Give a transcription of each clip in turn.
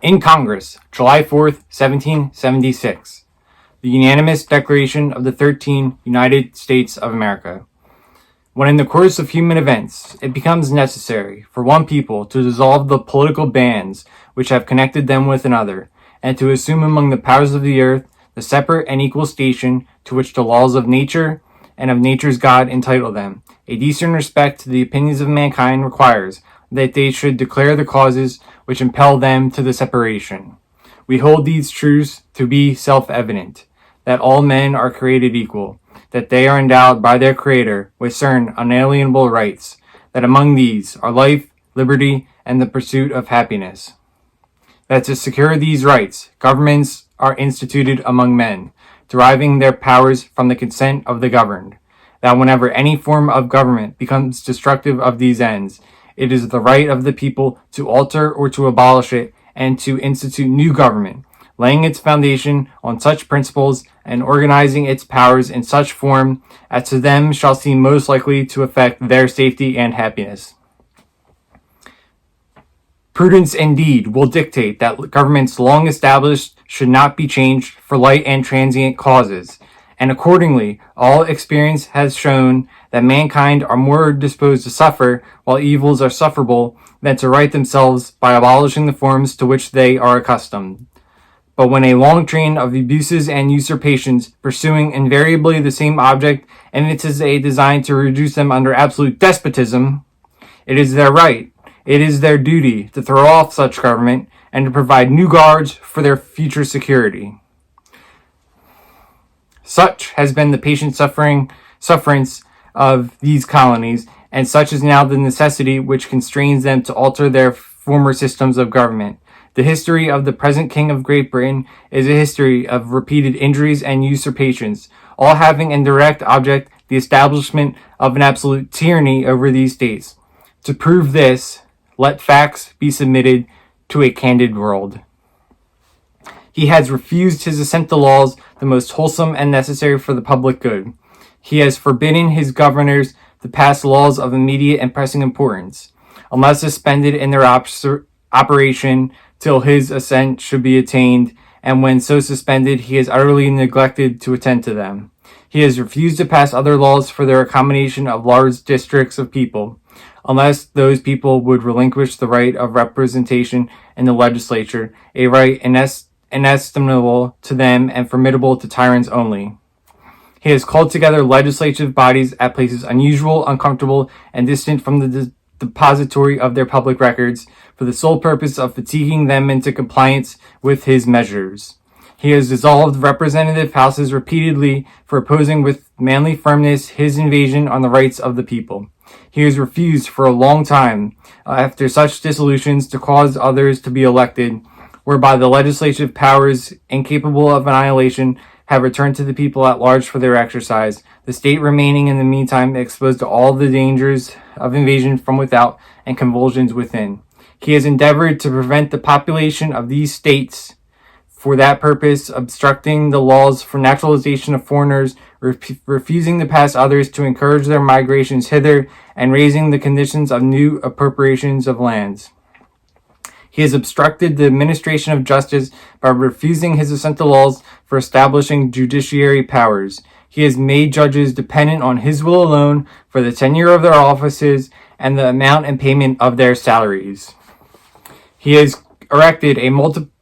In Congress, July 4th, 1776. The unanimous Declaration of the 13 United States of America. When in the course of human events it becomes necessary for one people to dissolve the political bands which have connected them with another, and to assume among the powers of the earth the separate and equal station to which the laws of nature and of nature's God entitle them, a decent respect to the opinions of mankind requires that they should declare the causes which impel them to the separation. We hold these truths to be self-evident, that all men are created equal, that they are endowed by their Creator with certain unalienable rights, that among these are life, liberty, and the pursuit of happiness. That to secure these rights, governments are instituted among men, deriving their powers from the consent of the governed. That whenever any form of government becomes destructive of these ends, it is the right of the people to alter or to abolish it and to institute new government, laying its foundation on such principles and organizing its powers in such form as to them shall seem most likely to affect their safety and happiness. Prudence indeed will dictate that governments long established should not be changed for light and transient causes, and accordingly all experience has shown that mankind are more disposed to suffer while evils are sufferable than to right themselves by abolishing the forms to which they are accustomed. But when a long train of abuses and usurpations, pursuing invariably the same object, evinces a design to reduce them under absolute despotism, it is their right, it is their duty to throw off such government and to provide new guards for their future security. Such has been the patient sufferance of these colonies, and such is now the necessity which constrains them to alter their former systems of government. The history of the present King of Great Britain is a history of repeated injuries and usurpations, all having in direct object the establishment of an absolute tyranny over these states. To prove this, let facts be submitted to a candid world. He has refused his assent to laws the most wholesome and necessary for the public good. He has forbidden his governors to pass laws of immediate and pressing importance, unless suspended in their operation till his assent should be attained, and when so suspended he has utterly neglected to attend to them. He has refused to pass other laws for their accommodation of large districts of people, unless those people would relinquish the right of representation in the legislature, a right inestimable to them and formidable to tyrants only. He has called together legislative bodies at places unusual, uncomfortable, and distant from the depository of their public records, for the sole purpose of fatiguing them into compliance with his measures. He has dissolved representative houses repeatedly for opposing with manly firmness his invasion on the rights of the people. He has refused for a long time, after such dissolutions, to cause others to be elected, whereby the legislative powers, incapable of annihilation, have returned to the people at large for their exercise, the state remaining in the meantime exposed to all the dangers of invasion from without and convulsions within. He has endeavored to prevent the population of these states, for that purpose obstructing the laws for naturalization of foreigners, refusing to pass others to encourage their migrations hither, and raising the conditions of new appropriations of lands. He has obstructed the administration of justice by refusing his assent to laws for establishing judiciary powers. He has made judges dependent on his will alone for the tenure of their offices and the amount and payment of their salaries. He has erected a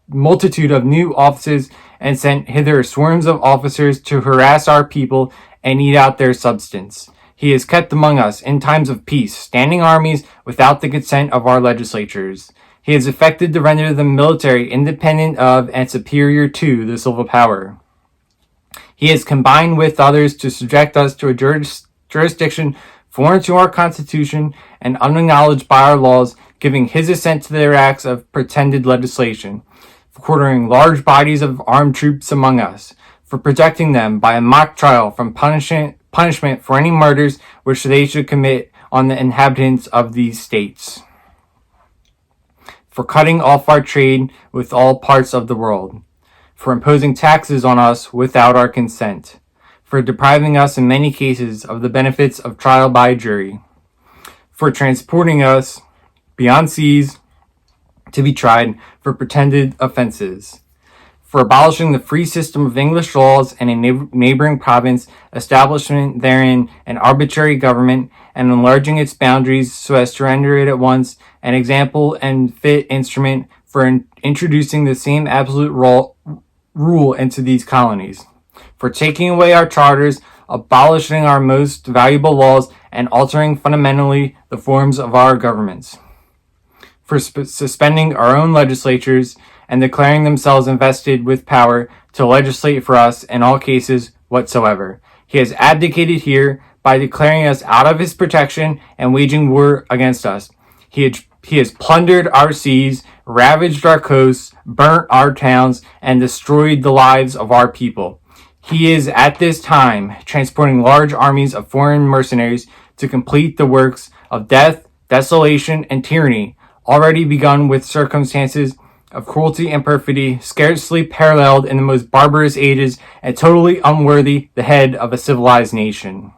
multitude of new offices and sent hither swarms of officers to harass our people and eat out their substance. He has kept among us, in times of peace, standing armies without the consent of our legislatures. He has effected to render the military independent of and superior to the civil power. He has combined with others to subject us to a jurisdiction foreign to our Constitution and unacknowledged by our laws, giving his assent to their acts of pretended legislation, for quartering large bodies of armed troops among us, for protecting them by a mock trial from punishment for any murders which they should commit on the inhabitants of these states, for cutting off our trade with all parts of the world, for imposing taxes on us without our consent, for depriving us in many cases of the benefits of trial by jury, for transporting us beyond seas to be tried for pretended offenses, for abolishing the free system of English laws and a neighboring province, establishing therein an arbitrary government, and enlarging its boundaries so as to render it at once an example and fit instrument for introducing the same absolute rule into these colonies, for taking away our charters, abolishing our most valuable laws, and altering fundamentally the forms of our governments, for suspending our own legislatures and declaring themselves invested with power to legislate for us in all cases whatsoever. He has abdicated here by declaring us out of his protection and waging war against us. He has plundered our seas, ravaged our coasts, burnt our towns, and destroyed the lives of our people. He is at this time transporting large armies of foreign mercenaries to complete the works of death, desolation, and tyranny, already begun with circumstances of cruelty and perfidy scarcely paralleled in the most barbarous ages and totally unworthy the head of a civilized nation.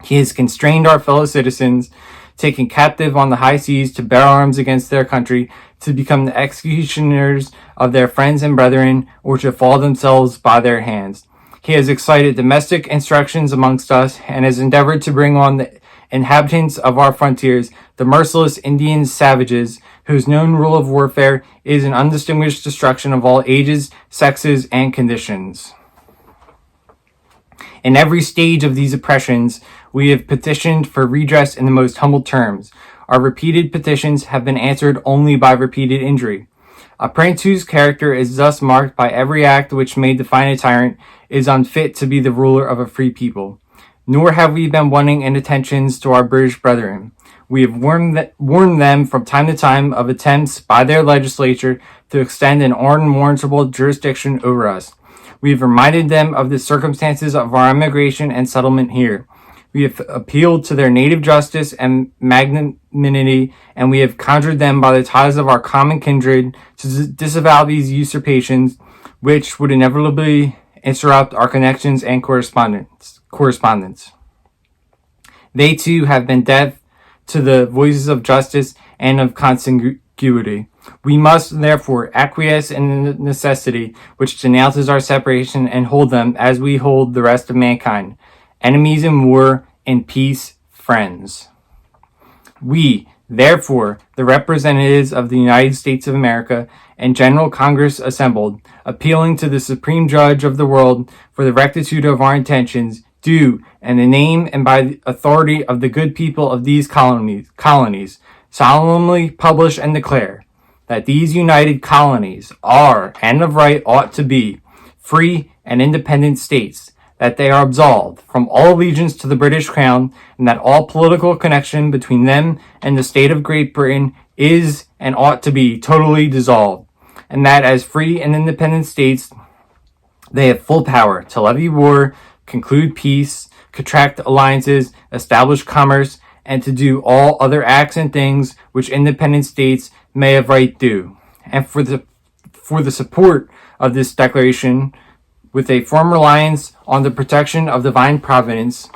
He has constrained our fellow citizens, taken captive on the high seas to bear arms against their country, to become the executioners of their friends and brethren, or to fall themselves by their hands. He has excited domestic insurrections amongst us, and has endeavored to bring on the inhabitants of our frontiers, the merciless Indian savages, whose known rule of warfare is an undistinguished destruction of all ages, sexes, and conditions. In every stage of these oppressions, we have petitioned for redress in the most humble terms. Our repeated petitions have been answered only by repeated injury. A prince whose character is thus marked by every act which may define a tyrant is unfit to be the ruler of a free people. Nor have we been wanting in attentions to our British brethren. We have warned them from time to time of attempts by their legislature to extend an unwarrantable jurisdiction over us. We have reminded them of the circumstances of our emigration and settlement here. We have appealed to their native justice and magnanimity, and we have conjured them by the ties of our common kindred to disavow these usurpations, which would inevitably interrupt our connections and correspondence. They too have been deaf to the voices of justice and of contiguity. We must therefore acquiesce in the necessity which denounces our separation and hold them as we hold the rest of mankind, enemies in war, in peace, friends. We, therefore, the representatives of the United States of America and General Congress assembled, appealing to the Supreme Judge of the world for the rectitude of our intentions, do, in the name and by the authority of the good people of these colonies, solemnly publish and declare that these united colonies are, and of right ought to be, free and independent states, that they are absolved from all allegiance to the British Crown, and that all political connection between them and the state of Great Britain is and ought to be totally dissolved, and that as free and independent states, they have full power to levy war, conclude peace, contract alliances, establish commerce, and to do all other acts and things which independent states may of right do. And for the support of this declaration, with a firm reliance on the protection of divine providence,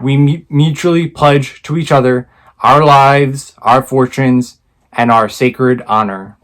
we mutually pledge to each other our lives, our fortunes, and our sacred honor.